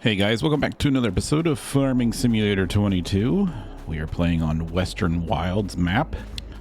Hey guys, welcome back to another episode of Farming Simulator 22. We are playing on Western Wilds map.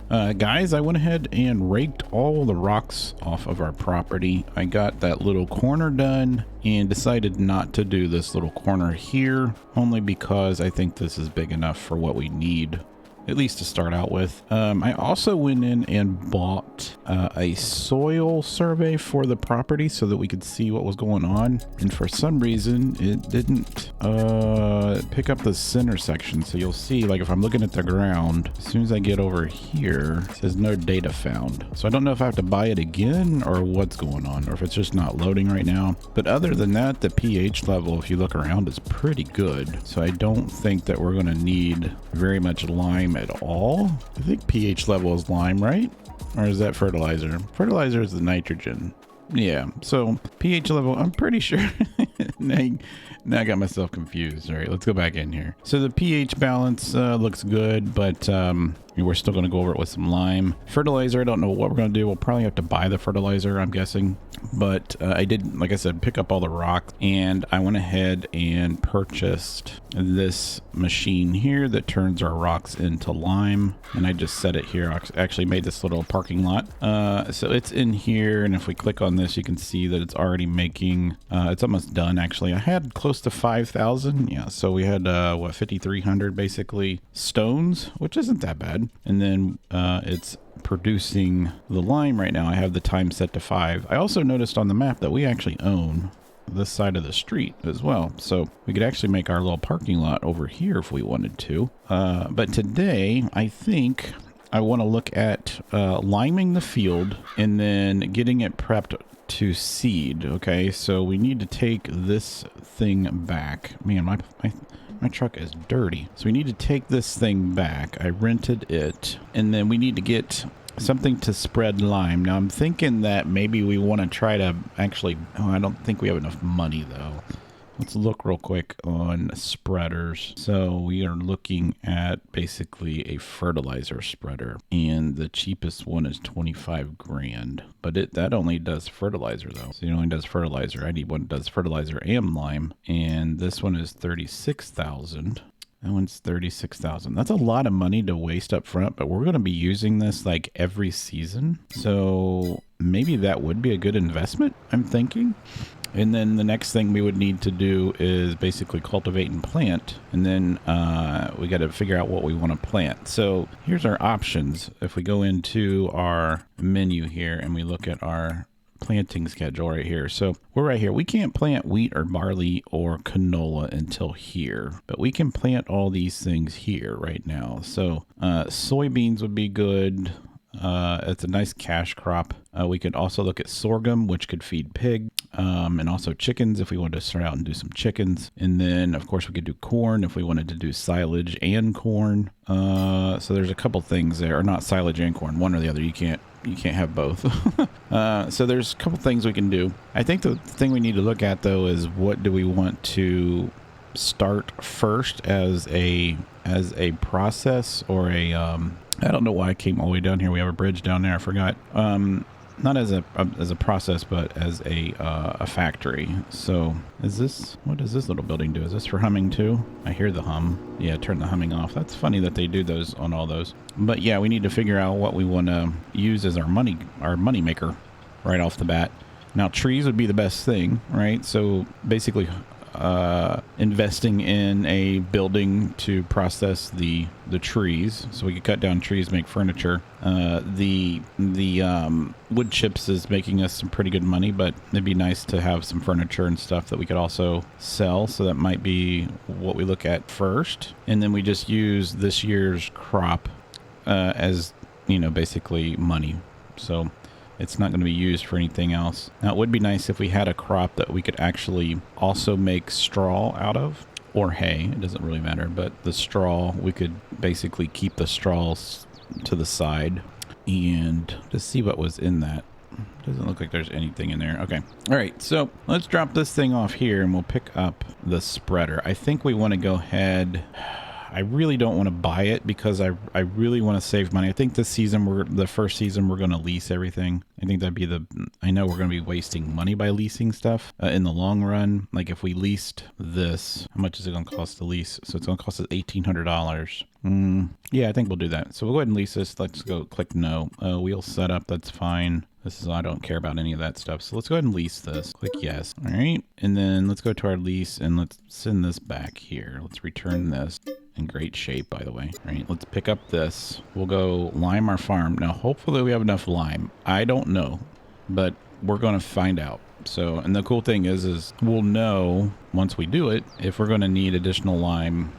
Guys, I went ahead and raked all the rocks off of our property. I got that little corner done and decided not to do this little corner here, only because I think this is big enough for what we need, at least to start out with. I also went in and bought a soil survey for the property so that we could see what was going on. And for some reason, it didn't pick up the center section. So you'll see, like if I'm looking at the ground, as soon as I get over here, it says no data found. So I don't know if I have to buy it again or what's going on, or if it's just not loading right now. But other than that, the pH level, if you look around, is pretty good. So I don't think that we're gonna need very much lime at all. I think pH level is lime, right? Or is that fertilizer? Fertilizer is the nitrogen. Yeah, so pH level, I'm pretty sure. Now I got myself confused. All right, let's go back in here. So the pH balance looks good, but we're still going to go over it with some lime. Fertilizer, I don't know what we're going to do. We'll probably have to buy the fertilizer, I'm guessing. But I did, like I said, pick up all the rocks, and I went ahead and purchased this machine here that turns our rocks into lime. And I just set it here. I actually made this little parking lot. So it's in here, and if we click on this, you can see that it's already making, it's almost done actually. I had close to 5,000. Yeah, so we had, what, 5,300 basically stones, which isn't that bad. And then it's producing the lime right now. I have the time set to 5. I also noticed on the map that we actually own this side of the street as well, so we could actually make our little parking lot over here if we wanted to. But today I think I want to look at liming the field and then getting it prepped to seed. Okay, so we need to take this thing back. Man, my truck is dirty. So we need to take this thing back. I rented it. And then we need to get something to spread lime. Now I'm thinking that maybe we want to try to actually, I don't think we have enough money though. Let's look real quick on spreaders. So we are looking at basically a fertilizer spreader, and the cheapest one is 25 grand, but that only does fertilizer though. So it only does fertilizer. I need one that does fertilizer and lime, and this one is 36,000. That one's 36,000. That's a lot of money to waste up front, but we're going to be using this like every season. So maybe that would be a good investment, I'm thinking. And then the next thing we would need to do is basically cultivate and plant. And then we got to figure out what we want to plant. So here's our options. If we go into our menu here and we look at our planting schedule right here. So we're right here. We can't plant wheat or barley or canola until here, but we can plant all these things here right now. So soybeans would be good. It's a nice cash crop. We could also look at sorghum, which could feed pig, and also chickens if we wanted to start out and do some chickens. And then of course we could do corn if we wanted to do silage and corn. So there's a couple things there, or not silage and corn, one or the other. You can't have both. So there's a couple things we can do. I think the thing we need to look at though is what do we want to start first as a process, or a I don't know why I came all the way down here. We have a bridge down there. I forgot. Not as a process, but as a factory. So what does this little building do? Is this for humming too? I hear the hum. Yeah, turn the humming off. That's funny that they do those on all those. But yeah, we need to figure out what we want to use as our money maker right off the bat. Now trees would be the best thing, right? So basically investing in a building to process the trees, so we could cut down trees, make furniture. The wood chips is making us some pretty good money, but it'd be nice to have some furniture and stuff that we could also sell. So that might be what we look at first, and then we just use this year's crop as, you know, basically money. So it's not going to be used for anything else. Now, it would be nice if we had a crop that we could actually also make straw out of, or hay. It doesn't really matter, but the straw, we could basically keep the straws to the side and just see what was in that. Doesn't look like there's anything in there. Okay. All right. So let's drop this thing off here and we'll pick up the spreader. I think we want to go ahead. I really don't want to buy it because I really want to save money. I think this season, the first season, we're going to lease everything. I think that'd be I know we're going to be wasting money by leasing stuff in the long run. Like if we leased this, how much is it going to cost to lease? So it's going to cost us $1,800. Yeah, I think we'll do that. So we'll go ahead and lease this. Let's go click no. Wheel setup, that's fine. I don't care about any of that stuff. So let's go ahead and lease this. Click yes. All right. And then let's go to our lease and let's send this back here. Let's return this in great shape, by the way. All right. Let's pick up this. We'll go lime our farm. Now, hopefully we have enough lime. I don't know, but we're going to find out. So, and the cool thing is we'll know once we do it if we're going to need additional lime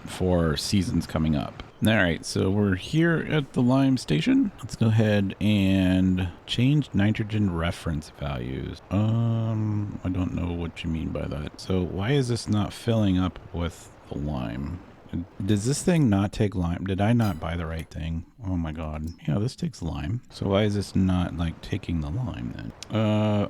for seasons coming up. All right, so we're here at the lime station. Let's go ahead and change nitrogen reference values. I don't know what you mean by that. So why is this not filling up with the lime? Does this thing not take lime? Did I not buy the right thing? Oh my god. Yeah, this takes lime. So why is this not like taking the lime then?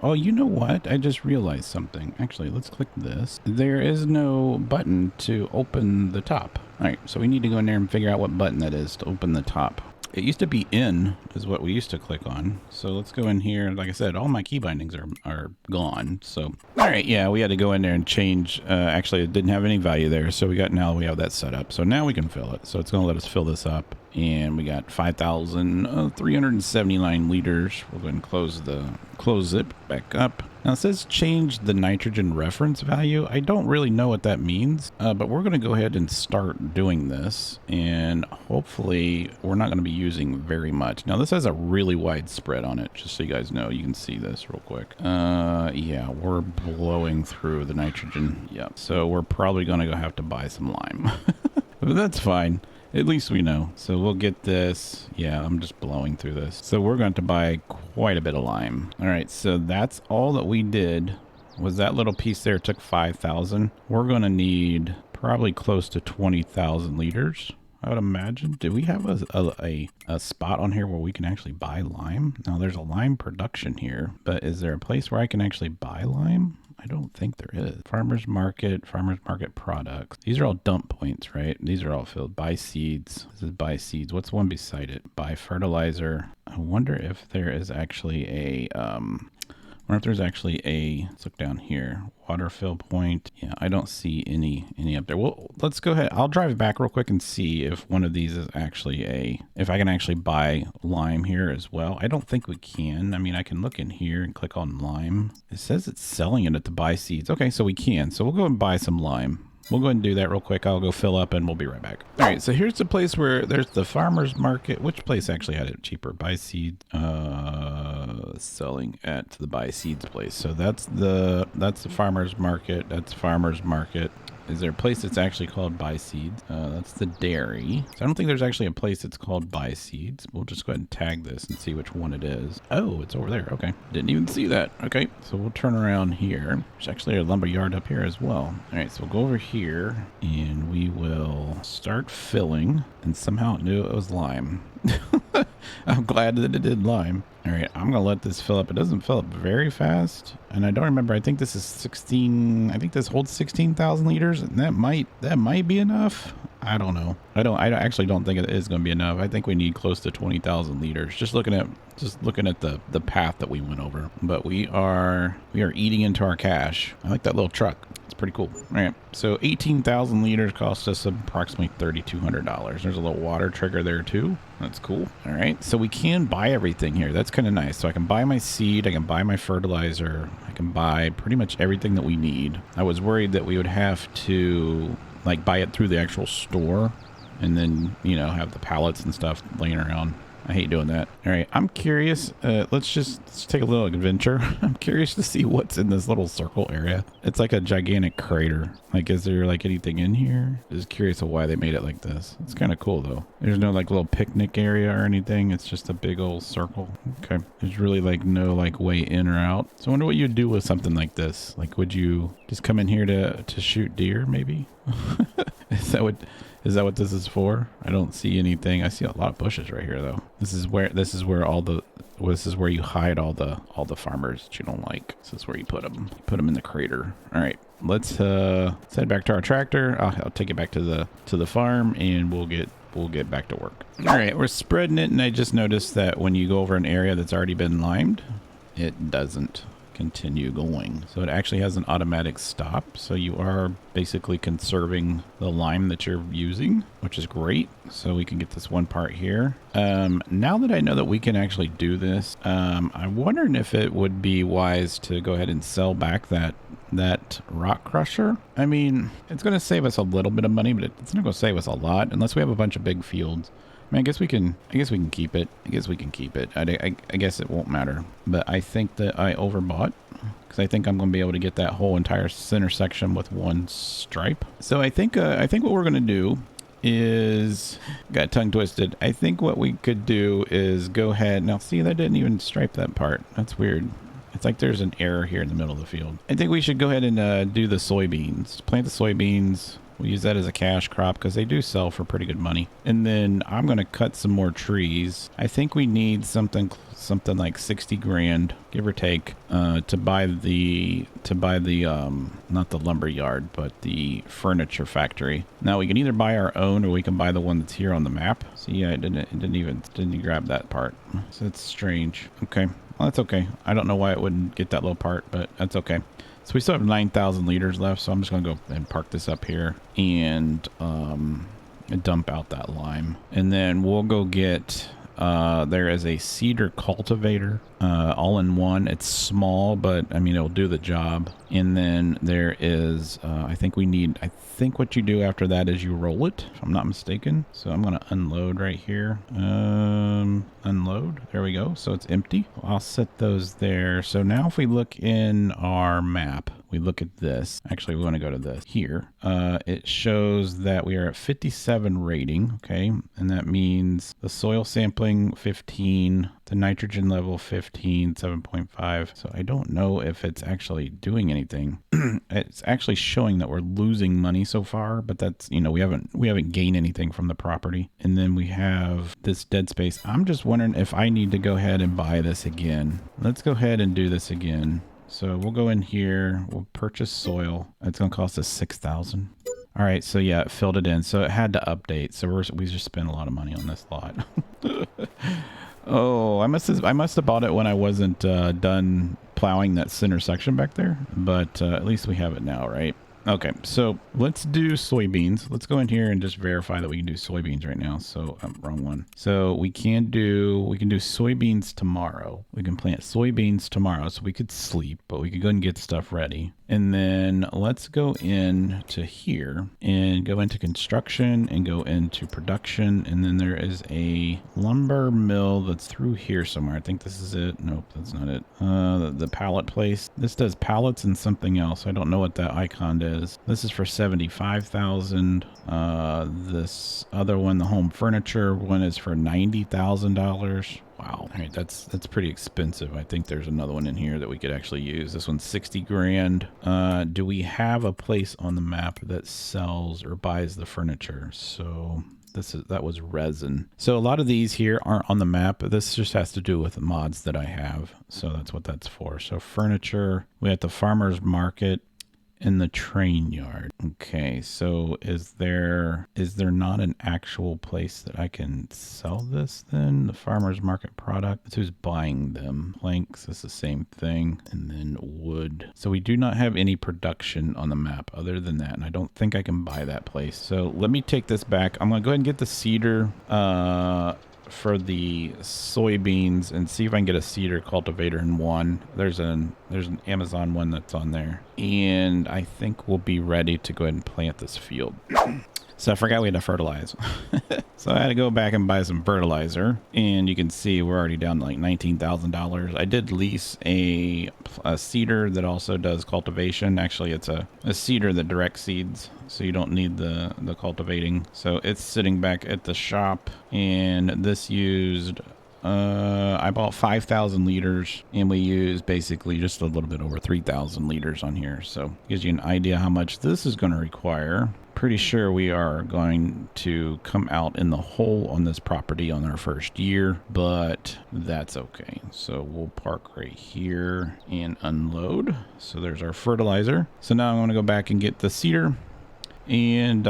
Oh, you know what? I just realized something. Actually, let's click this. There is no button to open the top. All right, so we need to go in there and figure out what button that is to open the top. It used to be in is what we used to click on. So let's go in here. Like I said, all my key bindings are gone. So, all right, yeah, we had to go in there and change. Actually, it didn't have any value there. So now we have that set up. So now we can fill it. So it's going to let us fill this up. And we got 5,379 liters. We'll go ahead and close it back up. Now it says change the nitrogen reference value. I don't really know what that means, but we're going to go ahead and start doing this. And hopefully we're not going to be using very much. Now this has a really wide spread on it, just so you guys know. You can see this real quick. Yeah, we're blowing through the nitrogen. Yeah, so we're probably going to have to buy some lime. But that's fine. At least we know. So we'll get this. Yeah, I'm just blowing through this. So we're going to buy quite a bit of lime. All right, so that's all that we did. Was that little piece there took 5,000. We're going to need probably close to 20,000 liters, I would imagine. Do we have a spot on here where we can actually buy lime? Now there's a lime production here, but is there a place where I can actually buy lime? I don't think there is. Farmers market products. These are all dump points, right? These are all filled. Buy seeds. This is buy seeds. What's the one beside it? Buy fertilizer. I wonder if there is actually let's look down here. Water fill point. Yeah, I don't see any up there. Well, let's go ahead. I'll drive back real quick and see if one of these is actually if I can actually buy lime here as well. I don't think we can. I mean, I can look in here and click on lime. It says it's selling it at the buy seeds. Okay, so we can. So we'll go and buy some lime. We'll go ahead and do that real quick. I'll go fill up and we'll be right back. All right, so here's the place where there's the farmer's market. Which place actually had it cheaper? Buy seed, selling at the buy seeds place. So that's the farmer's market. That's farmer's market. Is there a place that's actually called Buy Seeds? That's the dairy. So I don't think there's actually a place that's called Buy Seeds. We'll just go ahead and tag this and see which one it is. Oh, it's over there. Okay. Didn't even see that. Okay. So we'll turn around here. There's actually a lumber yard up here as well. All right. So we'll go over here and we will start filling, and somehow it knew it was lime. I'm glad that it did lime. All right, I'm gonna let this fill up. It doesn't fill up very fast, and I don't remember. I think this is 16. I think this holds 16,000 liters, and that might be enough. I don't know. I actually don't think it is going to be enough. I think we need close to 20,000 liters. Just looking at the path that we went over. But we are eating into our cash. I like that little truck. It's pretty cool. All right. So 18,000 liters cost us approximately $3,200. There's a little water trigger there too. That's cool. All right. So we can buy everything here. That's kind of nice. So I can buy my seed. I can buy my fertilizer. I can buy pretty much everything that we need. I was worried that we would have to like buy it through the actual store and then, you know, have the pallets and stuff laying around. I hate doing that. All right, I'm curious. Let's take a little adventure. I'm curious to see what's in this little circle area. It's like a gigantic crater. Like, is there like anything in here? Just curious of why they made it like this. It's kind of cool though. There's no like little picnic area or anything. It's just a big old circle. Okay. There's really like no like way in or out. So I wonder what you'd do with something like this. Like, would you just come in here to shoot deer maybe? Is that what this is for? I don't see anything. I see a lot of bushes right here though. This is where you hide all the farmers that you don't like. This is where you put them in the crater. All right. let's head back to our tractor. I'll take it back to the farm, and we'll get back to work. All right, we're spreading it, and I just noticed that when you go over an area that's already been limed, it doesn't continue going. So it actually has an automatic stop. So you are basically conserving the lime that you're using, which is great. So we can get this one part here. Now that I know that we can actually do this, I'm wondering if it would be wise to go ahead and sell back that rock crusher. I mean, it's going to save us a little bit of money, but it's not going to save us a lot unless we have a bunch of big fields. I mean, I guess we can keep it. I guess it won't matter. But I think that I overbought because I think I'm going to be able to get that whole entire center section with one stripe. So I think what we're going to do is, got tongue twisted. I think what we could do is go ahead. Now, see, that didn't even stripe that part. That's weird. It's like there's an error here in the middle of the field. I think we should go ahead and do the soybeans. Plant the soybeans. We'll use that as a cash crop because they do sell for pretty good money. And then I'm going to cut some more trees. I think we need something like 60 grand, give or take, to buy the not the lumber yard, but the furniture factory. Now we can either buy our own or we can buy the one that's here on the map. See, yeah, it didn't grab that part. So it's strange. Okay. Well, that's okay. I don't know why it wouldn't get that little part, but that's okay. So we still have 9,000 liters left, so I'm just going to go and park this up here and dump out that lime. And then we'll go get, there is a Cedar cultivator, all in one. It's small, but I mean, it'll do the job. And then there is, I think what you do after that is you roll it, if I'm not mistaken. So I'm going to unload right here. Unload. There we go. So it's empty. I'll set those there. So now if we look in our map, we look at this. Actually, we want to go to this here. It shows that we are at 57 rating. Okay. And that means the soil sampling 15, the nitrogen level 15, 7.5. So I don't know if it's actually doing anything. It's actually showing that we're losing money so far, but that's, you know, we haven't gained anything from the property. And then we have this dead space. I'm just wondering if I need to go ahead and buy this again. Let's go ahead and do this again. So we'll go in here, we'll purchase soil. It's going to cost us 6,000. All right, so yeah, it filled it in. So it had to update. So we just spent a lot of money on this lot. Oh, I must have bought it when I wasn't done plowing that center section back there. But at least we have it now, right? Okay, so let's do soybeans. Let's go in here and just verify that we can do soybeans right now. So, wrong one. So we can do soybeans tomorrow. We can plant soybeans tomorrow. So we could sleep, but we could go and get stuff ready. And then let's go in to here and go into construction and go into production. And then there is a lumber mill that's through here somewhere. I think this is it. Nope, that's not it. The pallet place. This does pallets and something else. I don't know what that icon is. This is for 75,000. This other one, the home furniture one, is for $90,000. Wow. All right, that's pretty expensive. I think there's another one in here that we could actually use. This one's 60 grand. Do we have a place on the map that sells or buys the furniture? So that was resin. So a lot of these here aren't on the map. This just has to do with the mods that I have. So that's what that's for. So furniture, we have the farmer's market in the train yard. Okay, so is there not an actual place that I can sell this then? The farmer's market product. That's who's buying them. Planks, it's the same thing. And then wood. So we do not have any production on the map other than that. And I don't think I can buy that place. So let me take this back. I'm gonna go ahead and get the cedar for the soybeans and see if I can get a cedar cultivator in one. There's an Amazon one that's on there. And I think we'll be ready to go ahead and plant this field. So I forgot we had to fertilize. So I had to go back and buy some fertilizer. And you can see we're already down to like $19,000. I did lease a cedar that also does cultivation. Actually, it's a cedar that direct seeds, so you don't need the cultivating. So it's sitting back at the shop. And this used... I bought 5,000 liters and we used basically just a little bit over 3,000 liters on here. So gives you an idea how much this is going to require pretty sure we are going to come out in the hole on this property on our first year, but that's okay. So we'll park right here and unload. So there's our fertilizer. So now I'm going to go back and get the cedar, and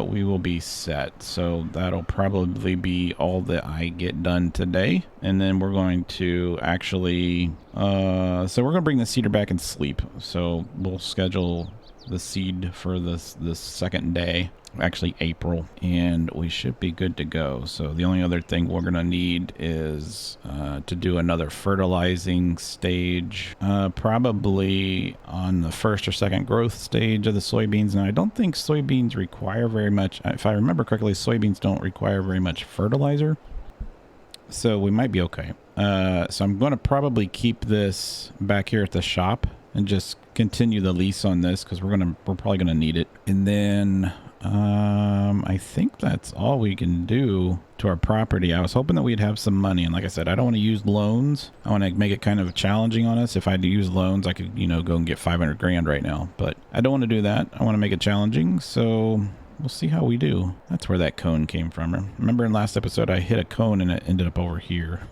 we will be set. So that'll probably be all that I get done today. And then we're going to actually, so we're going to bring the cedar back and sleep. So we'll schedule the seed for this second day, actually April, and we should be good to go. So the only other thing we're gonna need is to do another fertilizing stage, probably on the first or second growth stage of the soybeans. And I don't think soybeans require very much, if I remember correctly, soybeans don't require very much fertilizer, so we might be okay. So I'm going to probably keep this back here at the shop and just continue the lease on this, because we're probably gonna need it. And then I think that's all we can do to our property. I was hoping that we'd have some money, and like I said, I don't want to use loans. I want to make it kind of challenging on us. If I had to use loans, I could, you know, go and get 500 grand right now, but I don't want to do that. I want to make it challenging, so we'll see how we do. That's where that cone came from. Remember in last episode I hit a cone and it ended up over here.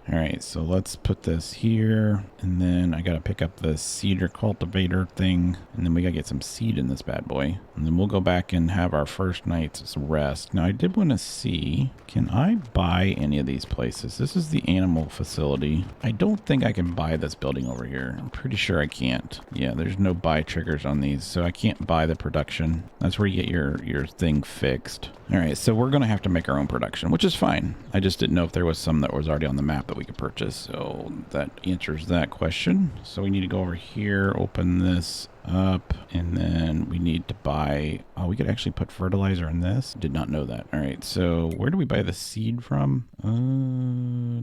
All right, so let's put this here, and then I gotta pick up the cedar cultivator thing, and then we gotta get some seed in this bad boy, and then we'll go back and have our first night's rest. Now I did want to see, can I buy any of these places? This is the animal facility. I don't think I can buy this building over here. I'm pretty sure I can't. Yeah, there's no buy triggers on these, so I can't buy the production. That's where you get your thing fixed. All right, so we're gonna have to make our own production, which is fine. I just didn't know if there was some that was already on the map that we could purchase, so that answers that question. So we need to go over here, open this up, and then we need to buy, oh, we could actually put fertilizer in this. Did not know that. All right, so where do we buy the seed from?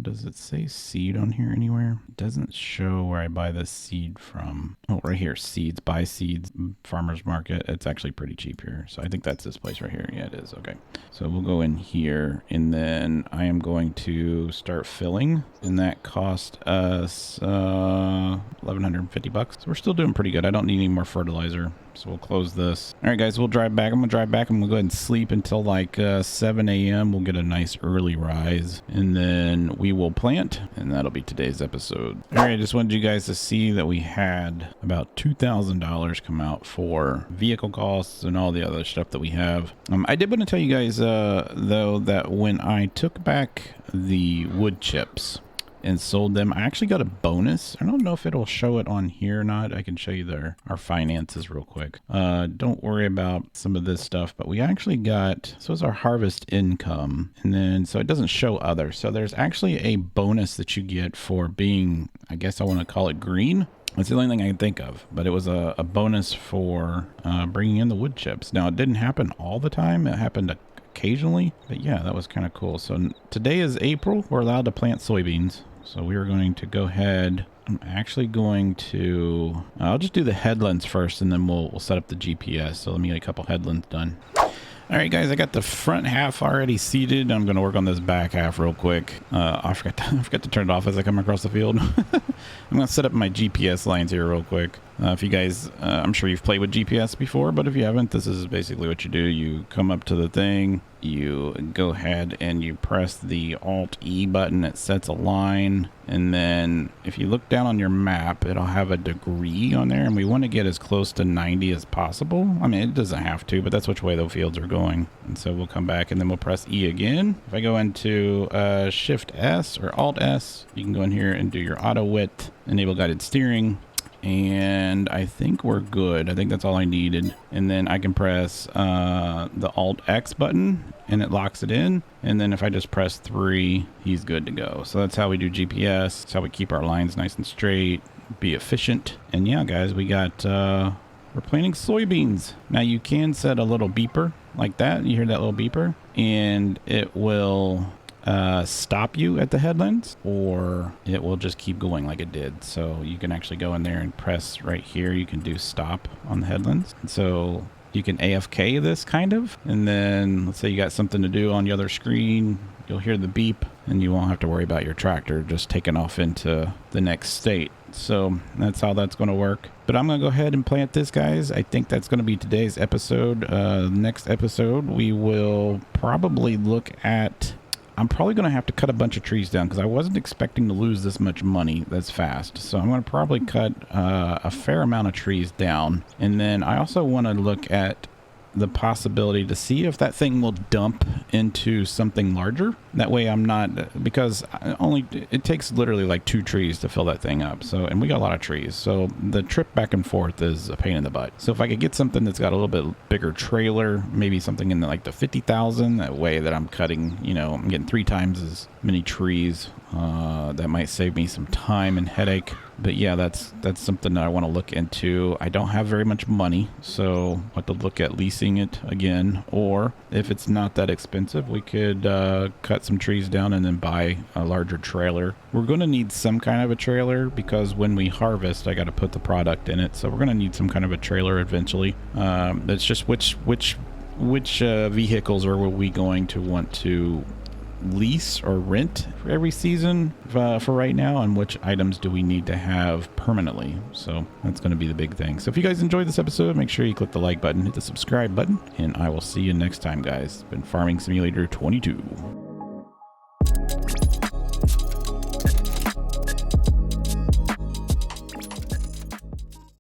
Does it say seed on here anywhere? It doesn't show where I buy the seed from. Oh, right here, seeds, buy seeds, farmers market. It's actually pretty cheap here, so I think that's this place right here. Yeah, it is. Okay, so we'll go in here, and then I am going to start filling, and that cost us $1,150. So we're still doing pretty good. I don't need any more fertilizer, so we'll close this. All right, guys, we'll drive back. I'm gonna drive back. I'm gonna go ahead and sleep until like 7 a.m. We'll get a nice early rise, and then we will plant, and that'll be today's episode. All right, I just wanted you guys to see that we had about $2,000 come out for vehicle costs and all the other stuff that we have. I did want to tell you guys though, that when I took back the wood chips and sold them, I actually got a bonus. I don't know if it'll show it on here or not. I can show you our finances real quick. Don't worry about some of this stuff, but we actually got, so it's our harvest income, and then so it doesn't show other. So there's actually a bonus that you get for being, I guess I want to call it green. That's the only thing I can think of, but it was a bonus for bringing in the wood chips. Now, it didn't happen all the time. It happened occasionally, but yeah, that was kind of cool. So today is April. We're allowed to plant soybeans. So we are going to go ahead. I'm actually going to, I'll just do the headlands first, and then we'll set up the GPS. So let me get a couple headlands done. All right, guys, I got the front half already seeded. I'm going to work on this back half real quick. I forgot to turn it off as I come across the field. I'm going to set up my GPS lines here real quick. If you guys, I'm sure you've played with GPS before, but if you haven't, this is basically what you do. You come up to the thing, you go ahead and you press the Alt-E button. It sets a line, and then if you look down on your map, it'll have a degree on there, and we want to get as close to 90 as possible. I mean, it doesn't have to, but that's which way the fields are going. And so we'll come back, and then we'll press E again. If I go into Shift S or Alt S, you can go in here and do your auto width, enable guided steering, and I think we're good. I think that's all I needed. And then I can press the Alt X button, and it locks it in. And then if I just press 3, he's good to go. So that's how we do GPS. That's how we keep our lines nice and straight, be efficient. And yeah, guys, we got we're planting soybeans. Now you can set a little beeper like that. You hear that little beeper, and it will stop you at the headlands, or it will just keep going like it did. So you can actually go in there and press right here. You can do stop on the headlands. And so you can AFK this kind of, and then let's say you got something to do on the other screen, you'll hear the beep and you won't have to worry about your tractor just taking off into the next state. So that's how that's going to work. But I'm going to go ahead and plant this, guys. I think that's going to be today's episode. Next episode, we will probably look at... I'm probably going to have to cut a bunch of trees down because I wasn't expecting to lose this much money that's fast. So I'm going to probably cut a fair amount of trees down. And then I also want to look at the possibility to see if that thing will dump into something larger. That way I'm not, because it takes literally like 2 trees to fill that thing up. So, and we got a lot of trees. So the trip back and forth is a pain in the butt. So if I could get something that's got a little bit bigger trailer, maybe something in like the 50,000, that way that I'm cutting, you know, I'm getting 3 times as many trees. That might save me some time and headache. But yeah, that's something that I want to look into. I don't have very much money, so I'll have to look at leasing it again. Or if it's not that expensive, we could cut some trees down and then buy a larger trailer. We're going to need some kind of a trailer because when we harvest, I got to put the product in it. So we're going to need some kind of a trailer eventually. It's just which vehicles are we going to want to lease or rent for every season for right now, and which items do we need to have permanently. So that's going to be the big thing. So if you guys enjoyed this episode, make sure you click the like button, hit the subscribe button, and I will see you next time, guys. It's been Farming Simulator 22.